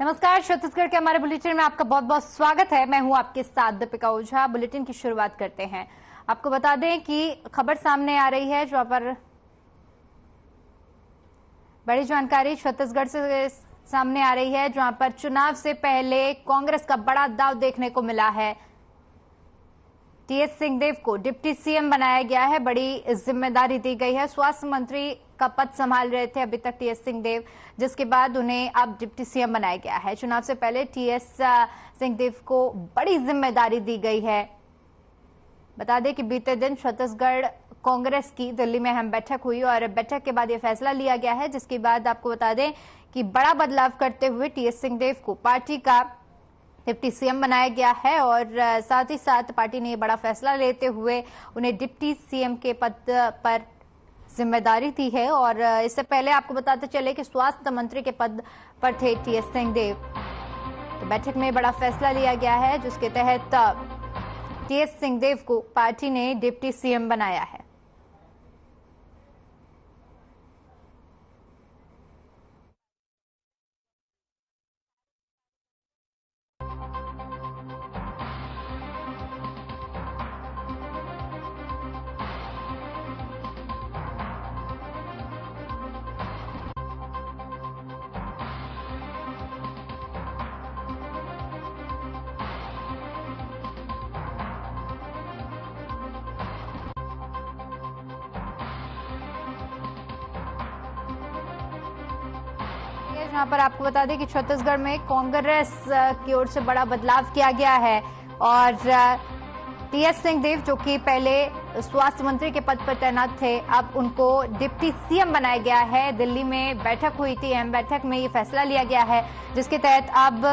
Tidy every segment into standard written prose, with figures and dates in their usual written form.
नमस्कार, छत्तीसगढ़ के हमारे बुलेटिन में आपका बहुत बहुत स्वागत है। मैं हूं आपके साथ दीपिका ओझा। बुलेटिन की शुरुआत करते हैं। आपको बता दें कि खबर सामने आ रही है जहां पर बड़ी जानकारी छत्तीसगढ़ से सामने आ रही है, जहां पर चुनाव से पहले कांग्रेस का बड़ा दांव देखने को मिला है। टीएस सिंहदेव को डिप्टी सीएम बनाया गया है, बड़ी जिम्मेदारी दी गई है। स्वास्थ्य मंत्री का पद संभाल रहे थे अभी तक टीएस सिंहदेव, जिसके बाद उन्हें अब डिप्टी सीएम बनाया गया है। चुनाव से पहले टीएस सिंहदेव को बड़ी जिम्मेदारी दी गई है। बता दें कि बीते दिन छत्तीसगढ़ कांग्रेस की दिल्ली में अहम बैठक हुई और बैठक के बाद यह फैसला लिया गया है, जिसके बाद आपको बता दें कि बड़ा बदलाव करते हुए टीएस सिंहदेव को पार्टी का डिप्टी सीएम बनाया गया है और साथ ही साथ पार्टी ने बड़ा फैसला लेते हुए उन्हें डिप्टी सीएम के पद पर जिम्मेदारी दी है। और इससे पहले आपको बताते चले कि स्वास्थ्य मंत्री के पद पर थे टीएस सिंहदेव। तो बैठक में बड़ा फैसला लिया गया है, जिसके तहत टीएस सिंहदेव को पार्टी ने डिप्टी सीएम बनाया है। जहां पर आपको बता दें कि छत्तीसगढ़ में कांग्रेस की ओर से बड़ा बदलाव किया गया है और टीएस सिंहदेव, जो कि पहले स्वास्थ्य मंत्री के पद पर तैनात थे, अब उनको डिप्टी सीएम बनाया गया है। दिल्ली में बैठक हुई थी, अहम बैठक में ये फैसला लिया गया है, जिसके तहत अब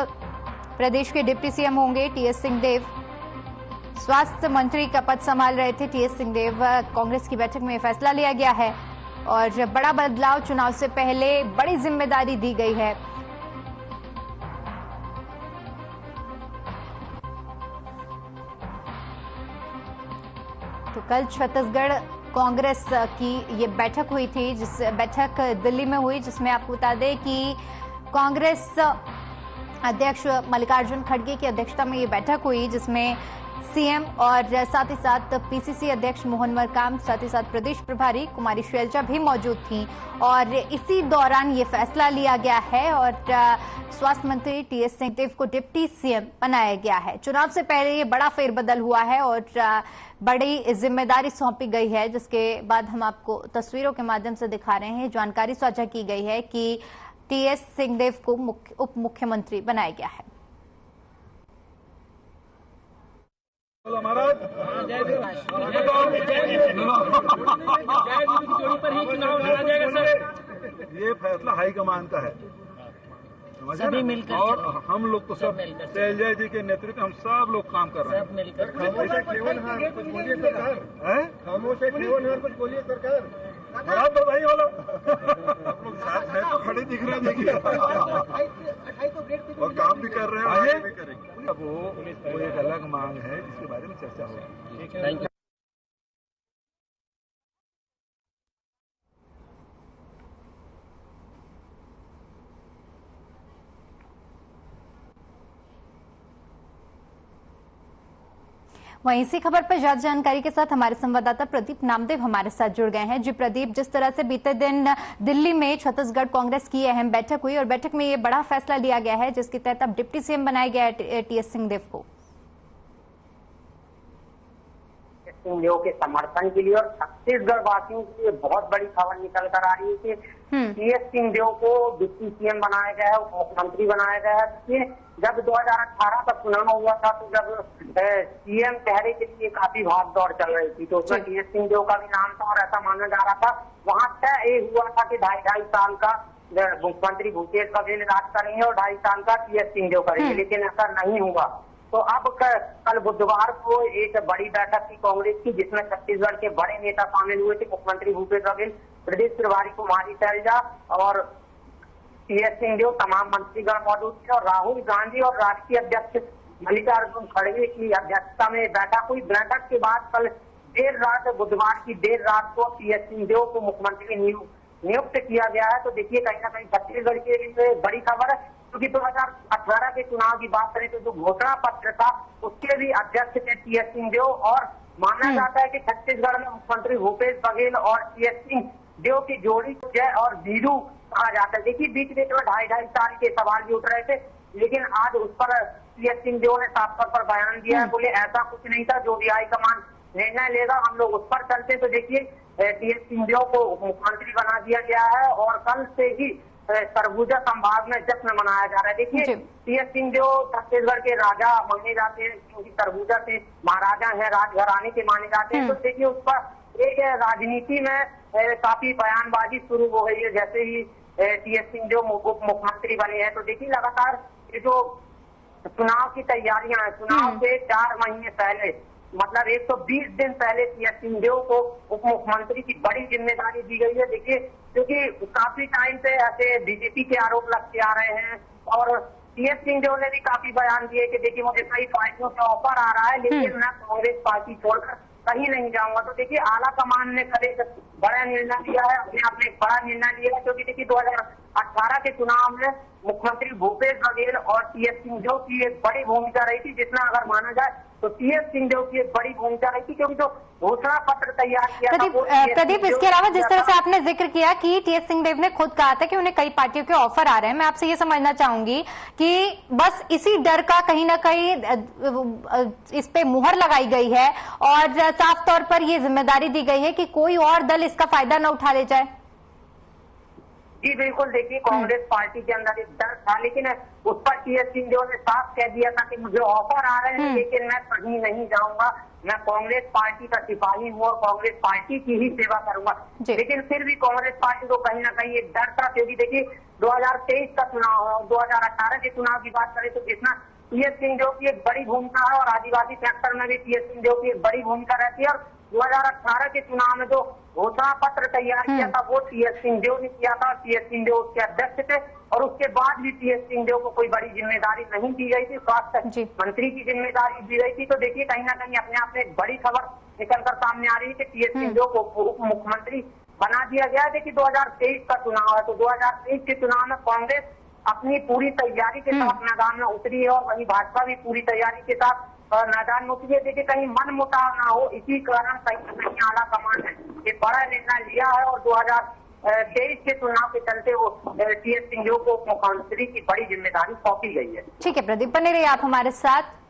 प्रदेश के डिप्टी सीएम होंगे टीएस सिंहदेव। स्वास्थ्य मंत्री का पद संभाल रहे थे टीएस सिंहदेव। कांग्रेस की बैठक में फैसला लिया गया है और बड़ा बदलाव, चुनाव से पहले बड़ी जिम्मेदारी दी गई है। तो कल छत्तीसगढ़ कांग्रेस की ये बैठक हुई थी, जिस बैठक दिल्ली में हुई, जिसमें आपको बता दें कि कांग्रेस अध्यक्ष मल्लिकार्जुन खड़गे की अध्यक्षता में ये बैठक हुई, जिसमें सीएम और साथ ही साथ पीसीसी अध्यक्ष मोहन मरकाम, साथ ही साथ प्रदेश प्रभारी कुमारी शैलजा भी मौजूद थी और इसी दौरान ये फैसला लिया गया है और स्वास्थ्य मंत्री टीएस सिंहदेव को डिप्टी सीएम बनाया गया है। चुनाव से पहले ये बड़ा फेरबदल हुआ है और बड़ी जिम्मेदारी सौंपी गई है, जिसके बाद हम आपको तस्वीरों के माध्यम से दिखा रहे हैं। जानकारी साझा की गई है कि टीएस सिंहदेव को उप मुख्यमंत्री बनाया गया है। ये फैसला हाईकमान का है, सभी मिलकर, और हम लोग तो सब शैलजा जी के नेतृत्व में हम सब लोग काम कर रहे हैं। सब मिलकर कुछ बोलिए सरकार, खामोश है, कुछ बोलिए सरकार। खराब तो भाई वाला आप लोग साथ हैं तो खड़े दिख रहे हैं, देखिए, और काम भी कर रहे हैं, आगे भी करेंगे। अब वो एक अलग मांग है जिसके बारे में चर्चा होगी। Thank you. वहीं इसी खबर पर ज्यादा जानकारी के साथ हमारे संवाददाता प्रदीप नामदेव हमारे साथ जुड़ गए हैं। जी प्रदीप, जिस तरह से बीते दिन दिल्ली में छत्तीसगढ़ कांग्रेस की अहम बैठक हुई और बैठक में ये बड़ा फैसला लिया गया है, जिसके तहत अब डिप्टी सीएम बनाया गया है टीएस सिंहदेव को। सिंहदेव के समर्थन के लिए और छत्तीसगढ़ वासियों के लिए बहुत बड़ी खबर निकल कर आ रही है कि टीएस सिंहदेव को डिप्टी सीएम बनाया गया है, मुख्यमंत्री बनाया गया है। जब 2018 का चुनाव हुआ था तो जब सीएम चेहरे के लिए काफी भाग दौड़ चल रही थी, तो उसमें टीएस सिंहदेव का भी नाम था और ऐसा माना जा रहा था, वहां तय हुआ था कि 2.5 साल का मुख्यमंत्री भूपेश बघेल राज करेंगे और 2.5 साल का टीएस सिंहदेव करेंगे, लेकिन ऐसा नहीं हुआ। तो अब कल बुधवार को एक बड़ी बैठक थी कांग्रेस की, जिसमें छत्तीसगढ़ के बड़े नेता शामिल हुए थे। मुख्यमंत्री भूपेश बघेल, प्रदेश प्रभारी कुमारी शैलजा और टीएस सिंहदेव, तमाम मंत्रीगण मौजूद थे और राहुल गांधी और राष्ट्रीय अध्यक्ष मल्लिकार्जुन खड़गे की अध्यक्षता में बैठक हुई। बैठक के बाद कल देर रात, बुधवार की देर रात को टीएस सिंहदेव को मुख्यमंत्री नियुक्त किया गया है। तो देखिए, कहीं ना कहीं छत्तीसगढ़ के लिए बड़ी खबर है। क्योंकि 2018 के चुनाव की बात करें तो जो घोषणा पत्र था उसके भी अध्यक्ष थे टीएस सिंहदेव, और माना जाता है कि छत्तीसगढ़ में मुख्यमंत्री भूपेश बघेल और टीएस सिंहदेव की जोड़ी जय और वीरू कहा जाता है। देखिए बीच बीच में 2.5 साल के सवाल भी उठ रहे थे, लेकिन आज उस पर टीएस सिंहदेव ने साफ तौर पर बयान दिया है, बोले ऐसा कुछ नहीं था, जो भी हाईकमान निर्णय लेगा हम लोग उस पर चलते। तो देखिए टीएस सिंहदेव को मुख्यमंत्री बना दिया गया है और कल से ही सरगुजा संभाग में जश्न मनाया जा रहा है। देखिए टीएस सिंहदेव छत्तीसगढ़ के राजा माने जाते हैं, क्योंकि सरगुजा से महाराजा है, राजघराने के माने जाते हैं। तो देखिए उस पर एक राजनीति में काफी बयानबाजी शुरू हो गई है जैसे ही टीएस सिंहदेव उप मुख्यमंत्री बने हैं। तो देखिए लगातार ये जो चुनाव की तैयारियां हैं, चुनाव से 4 महीने पहले मतलब 120 दिन पहले टीएस सिंहदेव को उप मुख्यमंत्री की बड़ी जिम्मेदारी दी गई है। देखिए क्योंकि काफी टाइम से ऐसे बीजेपी के आरोप लगते आ रहे हैं और टीएस सिंहदेव ने भी काफी बयान दिए कि देखिए मुझे कई पार्टियों से ऑफर आ रहा है, लेकिन मैं कांग्रेस पार्टी छोड़कर कहीं नहीं जाऊंगा। तो देखिए आला कमान ने कल एक बड़ा निर्णय लिया है, अपने आप में एक बड़ा निर्णय लिया है, क्योंकि देखिए 2018 के चुनाव में मुख्यमंत्री भूपेश बघेल और टीएस सिंहदेव की एक बड़ी भूमिका रही थी, जितना अगर माना जाए तो टीएस सिंहदेव की एक बड़ी भूमिका रही थी, क्योंकि जो घोषणा पत्र तैयार किया प्रदीप इसके अलावा जिस तरह से आपने जिक्र किया कि टीएस सिंहदेव ने खुद कहा था कि उन्हें कई पार्टियों के ऑफर आ रहे हैं, मैं आपसे ये समझना चाहूंगी कि बस इसी डर का कहीं ना कहीं इस पे मुहर लगाई गई है और साफ तौर पर ये जिम्मेदारी दी गई है कि कोई और दल इसका फायदा न उठा ले जाए। जी बिल्कुल, देखिए कांग्रेस पार्टी के अंदर एक डर था, लेकिन उस पर टीएस सिंहदेव ने साफ कह दिया था कि मुझे ऑफर आ रहे हैं लेकिन मैं कहीं नहीं जाऊंगा, मैं कांग्रेस पार्टी का सिपाही हूँ और कांग्रेस पार्टी की ही सेवा करूंगा। लेकिन फिर भी कांग्रेस पार्टी को कहीं ना कहीं एक डर था, क्योंकि देखिए 2023 का चुनाव है, 2018 के चुनाव की बात करें तो जितना टीएस सिंहदेव की एक बड़ी भूमिका है और आदिवासी सेक्टर में भी टीएस सिंहदेव की एक बड़ी भूमिका रहती है। और 2018 के चुनाव में जो घोषणा पत्र तैयार किया था वो टीएस सिंहदेव ने किया था, टीएस सिंहदेव उसके अध्यक्ष थे, और उसके बाद भी टीएस सिंहदेव को कोई बड़ी जिम्मेदारी नहीं दी गई थी, स्वास्थ्य मंत्री की जिम्मेदारी दी गई थी। तो देखिए कहीं ना कहीं अपने आप में एक बड़ी खबर निकलकर सामने आ रही है कि टीएस सिंहदेव को उप मुख्यमंत्री बना दिया गया है। देखिए 2023 का चुनाव है, तो 2023 के चुनाव में कांग्रेस अपनी पूरी तैयारी के साथ मैदान में उतरी है और वहीं भाजपा भी पूरी तैयारी के साथ मैदान में उतरी है। देखिए कहीं मन मुटाव ना हो, इसी कारण कहीं आला कमान ने एक बड़ा निर्णय लिया है और 2023 के चुनाव के चलते वो टीएस सिंहदेव को मुख्यमंत्री की बड़ी जिम्मेदारी सौंपी गई है। ठीक है प्रदीप, बने रहिए आप हमारे साथ।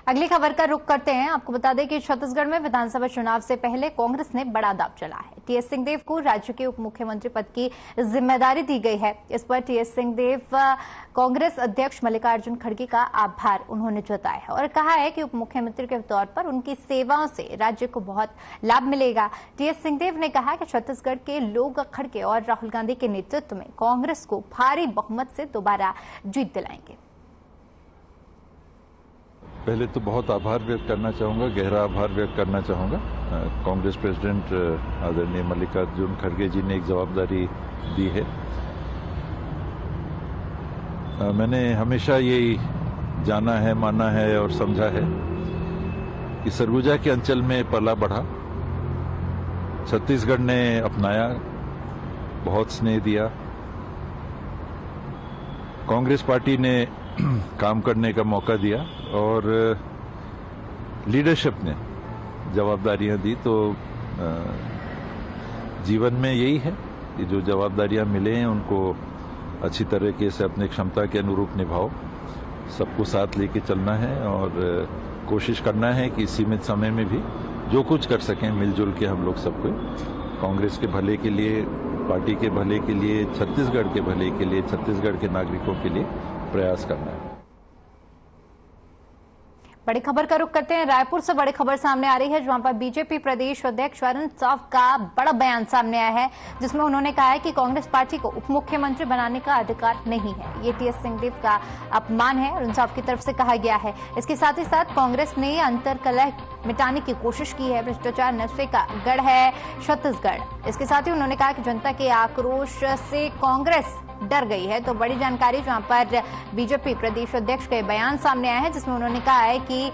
अगली खबर का रुख करते हैं। आपको बता दें कि छत्तीसगढ़ में विधानसभा चुनाव से पहले कांग्रेस ने बड़ा दांव चला है। टीएस सिंहदेव को राज्य के उप मुख्यमंत्री पद की जिम्मेदारी दी गई है। इस पर टीएस सिंहदेव कांग्रेस अध्यक्ष मल्लिकार्जुन खड़गे का आभार उन्होंने जताया है और कहा है कि उप मुख्यमंत्री के तौर पर उनकी सेवाओं से राज्य को बहुत लाभ मिलेगा। टीएस सिंहदेव ने कहा कि छत्तीसगढ़ के लोग खड़गे और राहुल गांधी के नेतृत्व में कांग्रेस को भारी बहुमत से दोबारा जीत दिलाएंगे। पहले तो बहुत आभार व्यक्त करना चाहूँगा, गहरा आभार व्यक्त करना चाहूँगा। कांग्रेस प्रेसिडेंट आदरणीय मल्लिकार्जुन खड़गे जी ने एक जवाबदारी दी है। मैंने हमेशा यही जाना है, माना है और समझा है कि सरगुजा के अंचल में पला बढ़ा, छत्तीसगढ़ ने अपनाया, बहुत स्नेह दिया। कांग्रेस पार्टी ने काम करने का मौका दिया और लीडरशिप ने जवाबदारियां दी। तो जीवन में यही है कि जो जवाबदारियां मिले हैं उनको अच्छी तरीके से अपनी क्षमता के अनुरूप निभाओ, सबको साथ लेके चलना है और कोशिश करना है कि सीमित समय में भी जो कुछ कर सकें मिलजुल के हम लोग सबको कांग्रेस के भले के लिए, पार्टी के भले के लिए, छत्तीसगढ़ के भले के लिए, छत्तीसगढ़ के नागरिकों के लिए प्रयास करना है। बड़ी खबर का रुख करते हैं। रायपुर से बड़ी खबर सामने आ रही है, जहां पर बीजेपी प्रदेश अध्यक्ष अरुण साव का बड़ा बयान सामने आया है, जिसमें उन्होंने कहा है कि कांग्रेस पार्टी को उप मुख्यमंत्री बनाने का अधिकार नहीं है। ये टीएस सिंहदेव का अपमान है, अरुण साव की तरफ से कहा गया है। इसके साथ ही साथ कांग्रेस ने अंतर्कलह मिटाने की कोशिश की है। भ्रष्टाचार नशे का गढ़ है छत्तीसगढ़। इसके साथ ही उन्होंने कहा कि जनता के आक्रोश से कांग्रेस डर गई है। तो बड़ी जानकारी जहां पर बीजेपी प्रदेश अध्यक्ष के बयान सामने आया है, जिसमें उन्होंने कहा है कि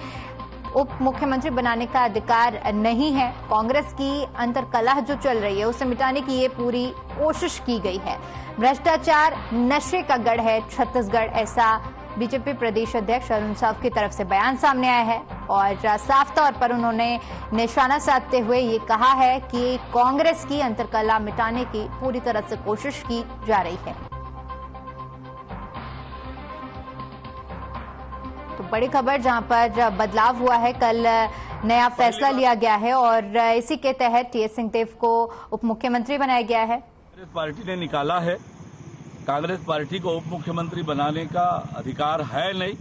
उप मुख्यमंत्री बनाने का अधिकार नहीं है। कांग्रेस की अंतर्कलह जो चल रही है उसे मिटाने की ये पूरी कोशिश की गई है। भ्रष्टाचार नशे का गढ़ है छत्तीसगढ़, ऐसा बीजेपी प्रदेश अध्यक्ष अरुण साव की तरफ से बयान सामने आया है और साफ तौर पर उन्होंने निशाना साधते हुए ये कहा है कि कांग्रेस की अंतर्कलह मिटाने की पूरी तरह से कोशिश की जा रही है। तो बड़ी खबर जहां पर बदलाव हुआ है, कल नया फैसला लिया गया है और इसी के तहत टीएस सिंहदेव को उप मुख्यमंत्री बनाया गया है। कांग्रेस पार्टी ने निकाला है। कांग्रेस पार्टी को उप मुख्यमंत्री बनाने का अधिकार है नहीं,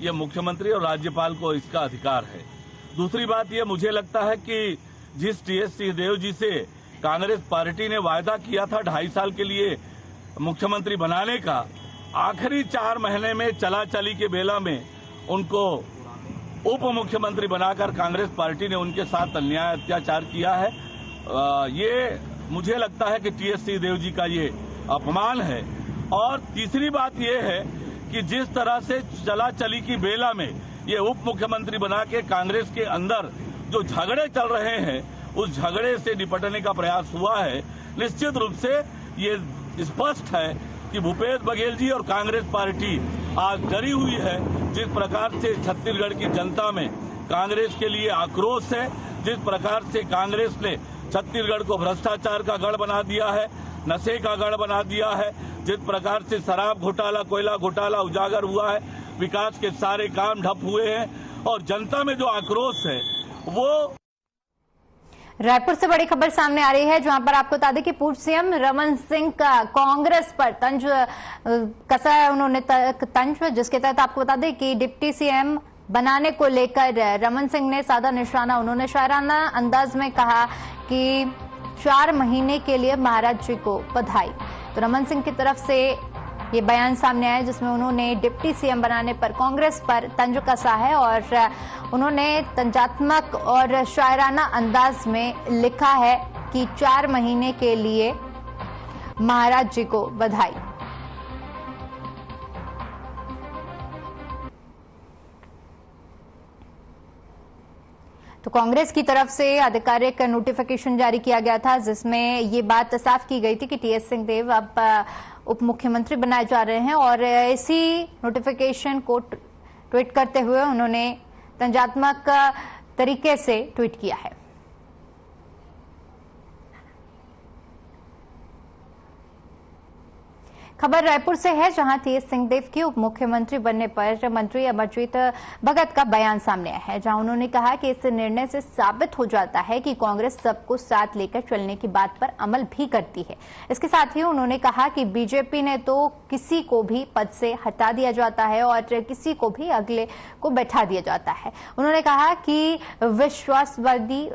ये मुख्यमंत्री और राज्यपाल को इसका अधिकार है। दूसरी बात ये मुझे लगता है कि जिस टीएस सिंहदेव जी से कांग्रेस पार्टी ने वायदा किया था 2.5 साल के लिए मुख्यमंत्री बनाने का, आखिरी 4 महीने में चला चली के बेला में उनको उप मुख्यमंत्री बनाकर कांग्रेस पार्टी ने उनके साथ अन्याय अत्याचार किया है। ये मुझे लगता है कि टीएस सिंहदेव जी का ये अपमान है। और तीसरी बात यह है कि जिस तरह से चला चली की बेला में ये उप मुख्यमंत्री बना के कांग्रेस के अंदर जो झगड़े चल रहे हैं उस झगड़े से निपटने का प्रयास हुआ है। निश्चित रूप से ये स्पष्ट है कि भूपेश बघेल जी और कांग्रेस पार्टी आज डरी हुई है। जिस प्रकार से छत्तीसगढ़ की जनता में कांग्रेस के लिए आक्रोश है, जिस प्रकार से कांग्रेस ने छत्तीसगढ़ को भ्रष्टाचार का गढ़ बना दिया है, नशे का गढ़ बना दिया है, जिस प्रकार से शराब घोटाला, कोयला घोटाला उजागर हुआ है, विकास के सारे काम ठप हुए हैं और जनता में जो आक्रोश है वो। रायपुर से बड़ी खबर सामने आ रही है जहां पर आपको बता दें कि पूर्व सीएम रमन सिंह का कांग्रेस पर तंज कसा है उन्होंने तंज, जिसके तहत आपको बता दें कि डिप्टी सीएम बनाने को लेकर रमन सिंह ने साधा निशाना, उन्होंने शायराना अंदाज में कहा कि 4 महीने के लिए महाराज जी को बधाई। तो रमन सिंह की तरफ से ये बयान सामने आया जिसमें उन्होंने डिप्टी सीएम बनाने पर कांग्रेस पर तंज कसा है और उन्होंने तंजात्मक और शायराना अंदाज में लिखा है कि 4 महीने के लिए महाराज जी को बधाई। तो कांग्रेस की तरफ से आधिकारिक नोटिफिकेशन जारी किया गया था जिसमें ये बात साफ की गई थी कि टीएस सिंहदेव अब उप मुख्यमंत्री बनाए जा रहे हैं और इसी नोटिफिकेशन को ट्वीट करते हुए उन्होंने तंजात्मक तरीके से ट्वीट किया है। खबर रायपुर से है जहां टीएस सिंहदेव के उप मुख्यमंत्री बनने पर मंत्री अमरजीत भगत का बयान सामने आया है, जहां उन्होंने कहा कि इस निर्णय से साबित हो जाता है कि कांग्रेस सबको साथ लेकर चलने की बात पर अमल भी करती है। इसके साथ ही उन्होंने कहा कि बीजेपी ने तो किसी को भी पद से हटा दिया जाता है और किसी को भी अगले को बैठा दिया जाता है। उन्होंने कहा कि विश्वासवादी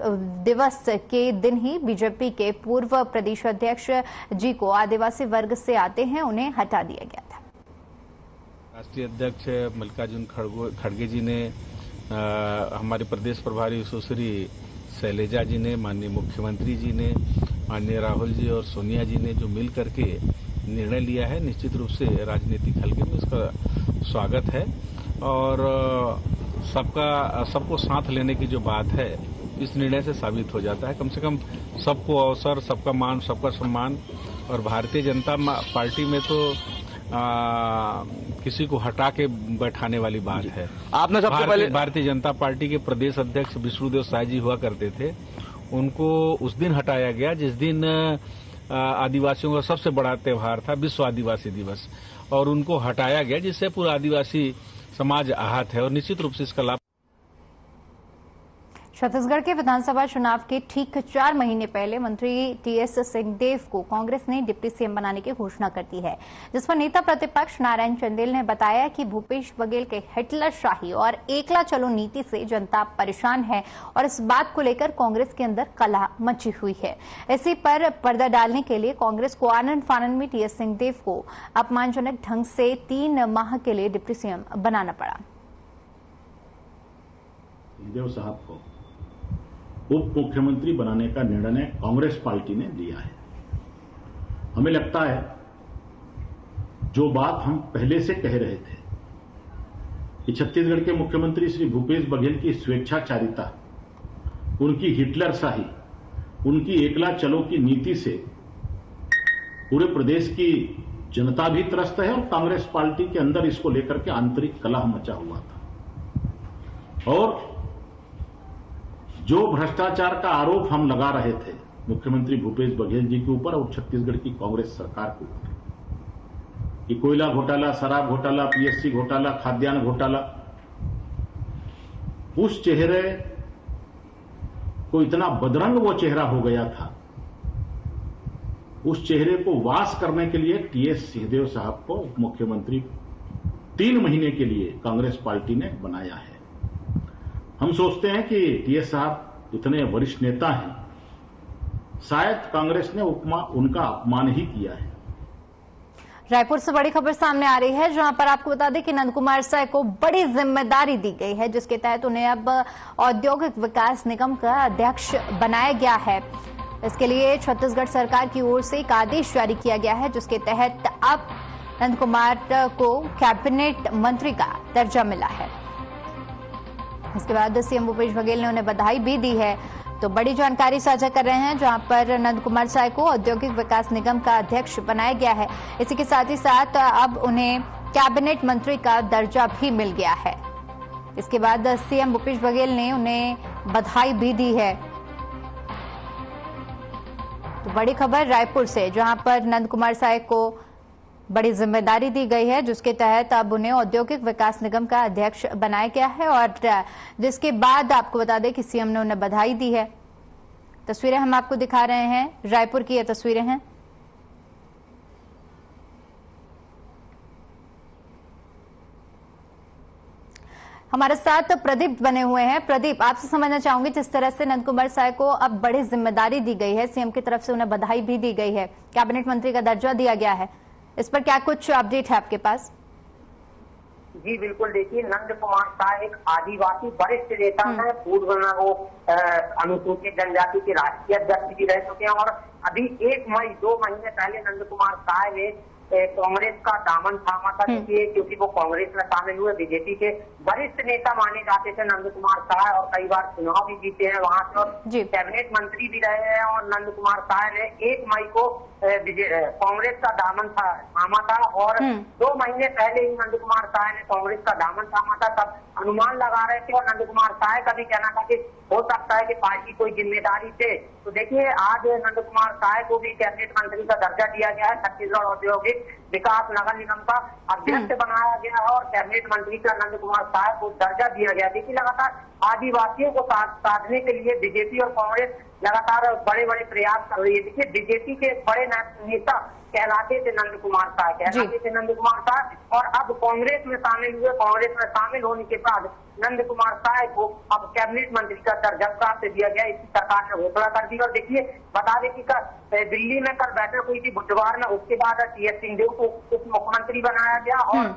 दिवस के दिन ही बीजेपी के पूर्व प्रदेश अध्यक्ष जी को आदिवासी वर्ग से आते हैं उन्हें हटा दिया गया था। राष्ट्रीय अध्यक्ष मल्लिकार्जुन खड़गे जी ने, हमारे प्रदेश प्रभारी सुश्री शैलजा जी ने, माननीय मुख्यमंत्री जी ने, माननीय राहुल जी और सोनिया जी ने जो मिल करके निर्णय लिया है, निश्चित रूप से राजनीतिक हलके में इसका स्वागत है और सबको साथ लेने की जो बात है इस निर्णय से साबित हो जाता है। कम से कम सबको अवसर, सबका मान, सबका सम्मान। और भारतीय जनता पार्टी में तो किसी को हटा के बैठाने वाली बात है। आपने सबसे पहले भारतीय जनता पार्टी के प्रदेश अध्यक्ष विष्णुदेव साय जी हुआ करते थे, उनको उस दिन हटाया गया जिस दिन आदिवासियों का सबसे बड़ा त्योहार था विश्व आदिवासी दिवस, और उनको हटाया गया जिससे पूरा आदिवासी समाज आहत है और निश्चित रूप से इसका लाभ। छत्तीसगढ़ के विधानसभा चुनाव के ठीक 4 महीने पहले मंत्री टीएस सिंहदेव को कांग्रेस ने डिप्टी सीएम बनाने की घोषणा कर दी है, जिस पर नेता प्रतिपक्ष नारायण चंदेल ने बताया कि भूपेश बघेल के हिटलरशाही और एकला चलो नीति से जनता परेशान है और इस बात को लेकर कांग्रेस के अंदर कलह मची हुई है। इसी पर पर्दा डालने के लिए कांग्रेस को आनन फानन में टीएस सिंहदेव को अपमानजनक ढंग से 3 माह के लिए डिप्टी सीएम बनाना पड़ा। सिंहदेव साहब को उप मुख्यमंत्री बनाने का निर्णय कांग्रेस पार्टी ने लिया है। हमें लगता है जो बात हम पहले से कह रहे थे कि छत्तीसगढ़ के मुख्यमंत्री श्री भूपेश बघेल की स्वेच्छाचारिता, उनकी हिटलरशाही, उनकी एकला चलो की नीति से पूरे प्रदेश की जनता भी त्रस्त है और कांग्रेस पार्टी के अंदर इसको लेकर के आंतरिक कलह मचा हुआ था। और जो भ्रष्टाचार का आरोप हम लगा रहे थे मुख्यमंत्री भूपेश बघेल जी के ऊपर और छत्तीसगढ़ की कांग्रेस सरकार के ऊपर कि कोयला घोटाला, शराब घोटाला, पीएससी घोटाला, खाद्यान्न घोटाला, उस चेहरे को इतना बदरंग वो चेहरा हो गया था, उस चेहरे को वास करने के लिए टीएस सिंहदेव साहब को मुख्यमंत्री 3 महीने के लिए कांग्रेस पार्टी ने बनाया है। हम सोचते हैं कि टीएस साहब इतने वरिष्ठ नेता हैं, शायद कांग्रेस ने उनका अपमान ही किया है। रायपुर से बड़ी खबर सामने आ रही है, जहां पर आपको बता दें कि नंद कुमार साय को बड़ी जिम्मेदारी दी गई है, जिसके तहत उन्हें अब औद्योगिक विकास निगम का अध्यक्ष बनाया गया है। इसके लिए छत्तीसगढ़ सरकार की ओर से एक आदेश जारी किया गया है, जिसके तहत अब नंद कुमार को कैबिनेट मंत्री का दर्जा मिला है। इसके बाद सीएम भूपेश बघेल ने उन्हें बधाई भी दी है। तो बड़ी जानकारी साझा कर रहे हैं, जहां पर नंद कुमार साय को औद्योगिक विकास निगम का अध्यक्ष बनाया गया है। इसी के साथ ही साथ अब उन्हें कैबिनेट मंत्री का दर्जा भी मिल गया है। इसके बाद सीएम भूपेश बघेल ने उन्हें बधाई भी दी है। तो बड़ी खबर रायपुर से, जहां पर नंद कुमार साय को बड़ी जिम्मेदारी दी गई है, जिसके तहत अब उन्हें औद्योगिक विकास निगम का अध्यक्ष बनाया गया है और जिसके बाद आपको बता दें कि सीएम ने उन्हें बधाई दी है। तस्वीरें हम आपको दिखा रहे हैं, रायपुर की ये तस्वीरें हैं। हमारे साथ प्रदीप बने हुए हैं। प्रदीप, आपसे समझना चाहूंगी, जिस तरह से नंद कुमार साय को अब बड़ी जिम्मेदारी दी गई है, सीएम की तरफ से उन्हें बधाई भी दी गई है, कैबिनेट मंत्री का दर्जा दिया गया है, इस पर क्या कुछ अपडेट है आपके पास? जी बिल्कुल, देखिए नंद कुमार साय एक आदिवासी वरिष्ठ नेता है। पूर्व में वो अनुसूचित जनजाति के राष्ट्रीय अध्यक्ष भी रह चुके हैं और अभी 1 मई 2 महीने पहले नंद कुमार साय ने कांग्रेस का दामन थामा था, क्योंकि वो कांग्रेस में शामिल हुए। बीजेपी के वरिष्ठ नेता माने जाते थे नंद कुमार साय और कई बार चुनाव भी जीते हैं वहां से और कैबिनेट मंत्री भी रहे हैं। और नंद कुमार साय ने 1 मई को कांग्रेस का दामन थामा था और 2 महीने पहले ही नंद कुमार साय ने कांग्रेस का दामन थामा था। तब अनुमान लगा रहे थे और नंद कुमार साय का भी कहना था कि हो सकता है कि पार्टी कोई जिम्मेदारी दे। तो देखिए आज नंद कुमार साय को भी कैबिनेट मंत्री का दर्जा दिया गया है, छत्तीसगढ़ औद्योगिक विकास नगर निगम का अध्यक्ष बनाया गया है और कैबिनेट मंत्री का नंद कुमार साय को दर्जा दिया गया। देखिए लगातार आदिवासियों को साधने के लिए बीजेपी और कांग्रेस लगातार बड़े बड़े प्रयास कर रही है। देखिए बीजेपी के बड़े नेता कहलाते थे नंद कुमार साय और अब कांग्रेस में शामिल हुए। कांग्रेस में शामिल होने के बाद नंद कुमार साय को अब कैबिनेट मंत्री का दर्जा प्राप्त दिया गया। इसकी सरकार ने घोषणा कर दी और देखिए बता दें कि दिल्ली में कल बैठक हुई थी बुधवार में, उसके बाद टीएस सिंहदेव को उप मुख्यमंत्री बनाया गया और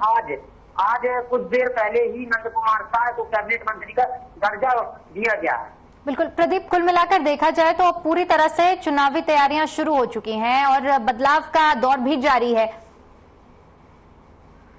आज कुछ देर पहले ही नंद कुमार साय को कैबिनेट मंत्री का दर्जा दिया गया। बिल्कुल प्रदीप, कुल मिलाकर देखा जाए तो पूरी तरह से चुनावी तैयारियां शुरू हो चुकी हैं और बदलाव का दौर भी जारी है।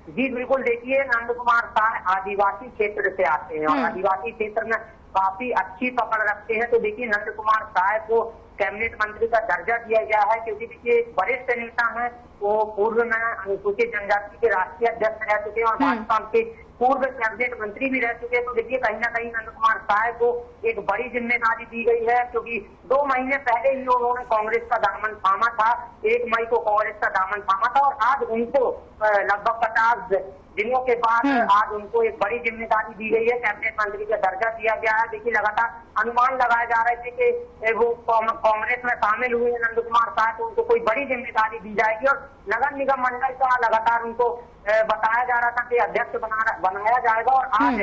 जी बिल्कुल, देखिए नंद कुमार साय आदिवासी क्षेत्र से आते हैं और आदिवासी क्षेत्र में काफी अच्छी पकड़ रखते हैं। तो देखिए नंद कुमार साय को कैबिनेट मंत्री का दर्जा दिया गया है क्योंकि देखिए वरिष्ठ नेता है, वो पूर्व में अनुसूचित जनजाति के राष्ट्रीय अध्यक्ष रह चुके हैं और भाजपा के पूर्व कैबिनेट मंत्री भी रह चुके हैं। तो देखिए कहीं ना कहीं नंद कुमार साय को एक बड़ी जिम्मेदारी दी गई है क्योंकि 2 महीने पहले ही उन्होंने कांग्रेस का दामन थामा था। 1 मई को कांग्रेस का दामन थामा था और आज उनको लगभग 50 दिनों के बाद आज उनको एक बड़ी जिम्मेदारी दी गई है, कैबिनेट मंत्री का दर्जा दिया गया है। देखिए लगातार अनुमान लगाए जा रहे थे कि वो कांग्रेस में शामिल हुए नंद कुमार साय को उनको कोई बड़ी जिम्मेदारी दी जाएगी और नगर निगम मंडल का लगातार उनको बताया जा रहा था कि अध्यक्ष बनाया जाएगा और आज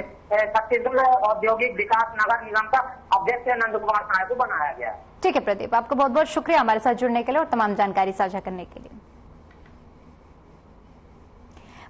छत्तीसगढ़ औद्योगिक विकास नगर निगम का अध्यक्ष नंद कुमार साय को बनाया गया। ठीक है प्रदीप, आपका बहुत बहुत शुक्रिया हमारे साथ जुड़ने के लिए और तमाम जानकारी साझा करने के लिए।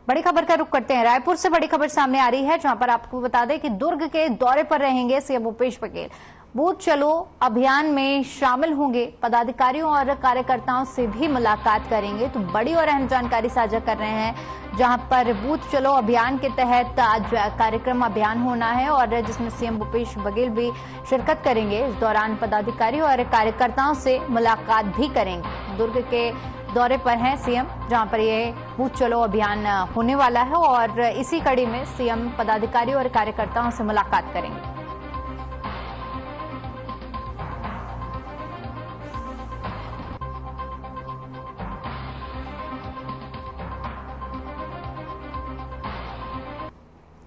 बड़ी खबर का रुख करते हैं, रायपुर से बड़ी खबर सामने आ रही है, जहां पर आपको बता दें कि दुर्ग के दौरे पर रहेंगे सीएम भूपेश बघेल बूथ चलो अभियान में शामिल होंगे, पदाधिकारियों और कार्यकर्ताओं से भी मुलाकात करेंगे। तो बड़ी और अहम जानकारी साझा कर रहे हैं, जहां पर बूथ चलो अभियान के तहत आज कार्यक्रम अभियान होना है और जिसमें सीएम भूपेश बघेल भी शिरकत करेंगे। इस दौरान पदाधिकारियों और कार्यकर्ताओं से मुलाकात भी करेंगे। दुर्ग के दौरे पर हैं सीएम, जहां पर ये बूथ चलो अभियान होने वाला है और इसी कड़ी में सीएम पदाधिकारियों और कार्यकर्ताओं से मुलाकात करेंगे।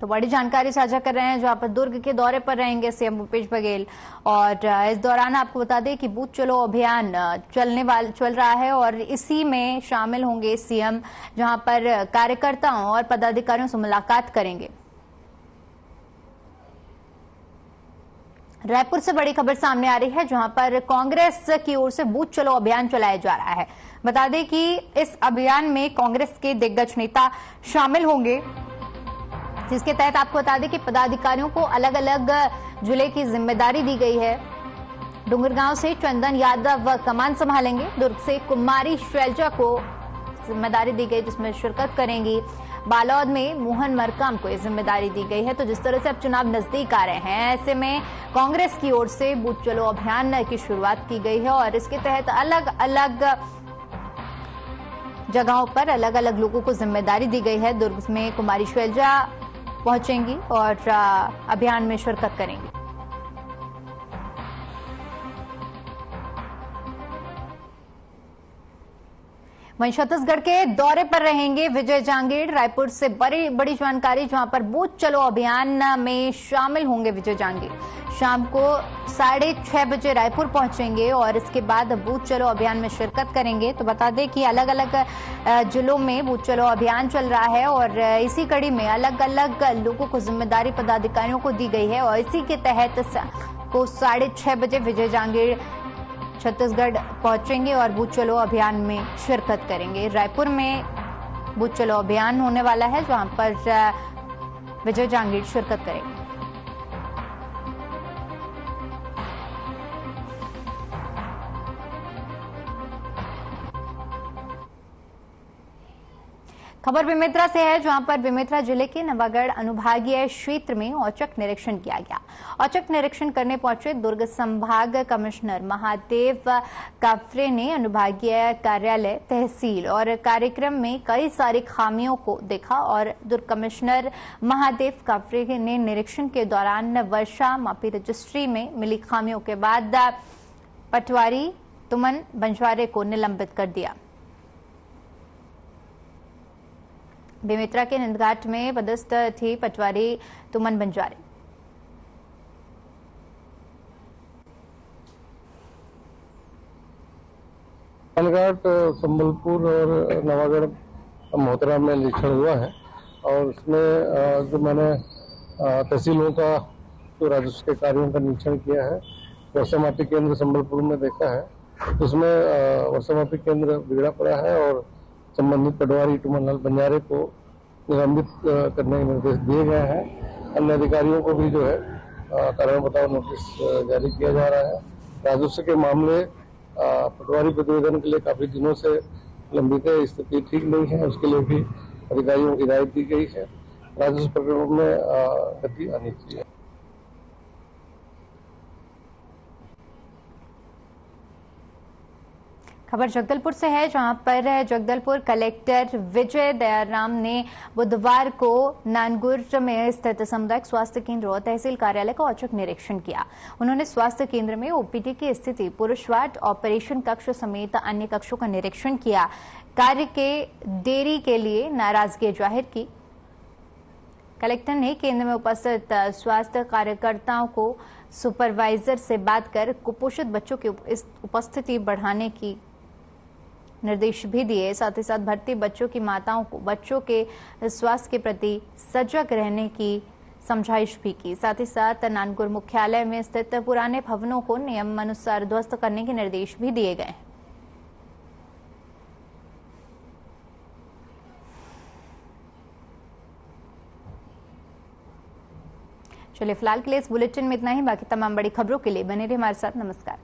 तो बड़ी जानकारी साझा कर रहे हैं, जहां पर दुर्ग के दौरे पर रहेंगे सीएम भूपेश बघेल। और इस दौरान आपको बता दें कि बूथ चलो अभियान चल रहा है और इसी में शामिल होंगे सीएम, जहां पर कार्यकर्ताओं और पदाधिकारियों से मुलाकात करेंगे। रायपुर से बड़ी खबर सामने आ रही है, जहां पर कांग्रेस की ओर से बूथ चलो अभियान चलाया जा रहा है। बता दें कि इस अभियान में कांग्रेस के दिग्गज नेता शामिल होंगे, जिसके तहत आपको बता दें कि पदाधिकारियों को अलग अलग जिले की जिम्मेदारी दी गई है। डूंगरगांव से चंदन यादव कमान संभालेंगे, दुर्ग से कुमारी शैलजा को जिम्मेदारी दी गई जिसमें शिरकत करेंगी। बालोद में मोहन मरकाम को यह जिम्मेदारी दी गई है। तो जिस तरह से अब चुनाव नजदीक आ रहे हैं, ऐसे में कांग्रेस की ओर से बूथ चलो अभियान की शुरुआत की गई है और इसके तहत अलग अलग जगहों पर अलग अलग लोगों को जिम्मेदारी दी गई है। दुर्ग में कुमारी शैलजा पहुंचेंगी और अभियान में शिरकत करेंगी। वहीं छत्तीसगढ़ के दौरे पर रहेंगे विजय जांगीड़। रायपुर से बड़ी जानकारी, जहां पर बूथ चलो अभियान में शामिल होंगे विजय जांगीड़। शाम को 6:30 बजे रायपुर पहुंचेंगे और इसके बाद बूथ चलो अभियान में शिरकत करेंगे। तो बता दें कि अलग अलग जिलों में बूथ चलो अभियान चल रहा है और इसी कड़ी में अलग अलग लोगों को जिम्मेदारी पदाधिकारियों को दी गई है और इसी के तहत को 6:30 बजे विजय जांगीड़ छत्तीसगढ़ पहुंचेंगे और बूथ चलो अभियान में शिरकत करेंगे। रायपुर में बूथ चलो अभियान होने वाला है, जहां पर विजय जांगीड़ शिरकत करेंगे। खबर बेमेतरा से है, जहां पर बेमेतरा जिले के नवागढ़ अनुभागीय क्षेत्र में औचक निरीक्षण किया गया। औचक निरीक्षण करने पहुंचे दुर्ग संभाग कमिश्नर महादेव काफरे ने अनुभागीय कार्यालय, तहसील और कार्यक्रम में कई सारी खामियों को देखा और दुर्ग कमिश्नर महादेव काफरे ने निरीक्षण के दौरान वर्षा मापी रजिस्ट्री में मिली खामियों के बाद पटवारी तुमन बंजारे को निलंबित कर दिया। बेमेतरा के निंदघाट में पदस्थ थी पटवारी तुमन बंजारे। निंदघाट, संबलपुर और नवागढ़ महोत्तरा में निरीक्षण हुआ है और उसमें जो मैंने तहसीलों का जो राजस्व के कार्यों का निरीक्षण किया है, वर्षा मापी केंद्र संबलपुर में देखा है। उसमें वर्षा मापी केंद्र बिगड़ा पड़ा है और संबंधित पटवारी तुमन बंजारे को निलंबित करने के निर्देश दिए गए हैं। अन्य अधिकारियों को भी जो है कारण बताओ नोटिस जारी किया जा रहा है। राजस्व के मामले पटवारी प्रतिवेदन के लिए काफी दिनों से लंबित है, स्थिति ठीक नहीं है, उसके लिए भी अधिकारियों को हिदायत दी गई है। राजस्व प्रकरणों में गति आनी चाहिए। खबर जगदलपुर से है, जहां पर जगदलपुर कलेक्टर विजय दयाराम ने बुधवार को नानगुर में स्थित सामुदायिक स्वास्थ्य केंद्र और तहसील कार्यालय का औचक निरीक्षण किया। उन्होंने स्वास्थ्य केंद्र में ओपीडी की स्थिति, पुरुष वार्ड, ऑपरेशन कक्ष समेत अन्य कक्षों का निरीक्षण किया। कार्य के देरी के लिए नाराजगी जाहिर की। कलेक्टर ने केंद्र में उपस्थित स्वास्थ्य कार्यकर्ताओं को सुपरवाइजर से बात कर कुपोषित बच्चों की उपस्थिति बढ़ाने की निर्देश भी दिए। साथ ही साथ भर्ती बच्चों की माताओं को बच्चों के स्वास्थ्य के प्रति सजग रहने की समझाइश भी की। साथ ही साथ नानगुर मुख्यालय में स्थित पुराने भवनों को नियम अनुसार ध्वस्त करने के निर्देश भी दिए गए। चलिए फिलहाल के लिए इस बुलेटिन में इतना ही। बाकी तमाम बड़ी खबरों के लिए बने रहिए हमारे साथ। नमस्कार।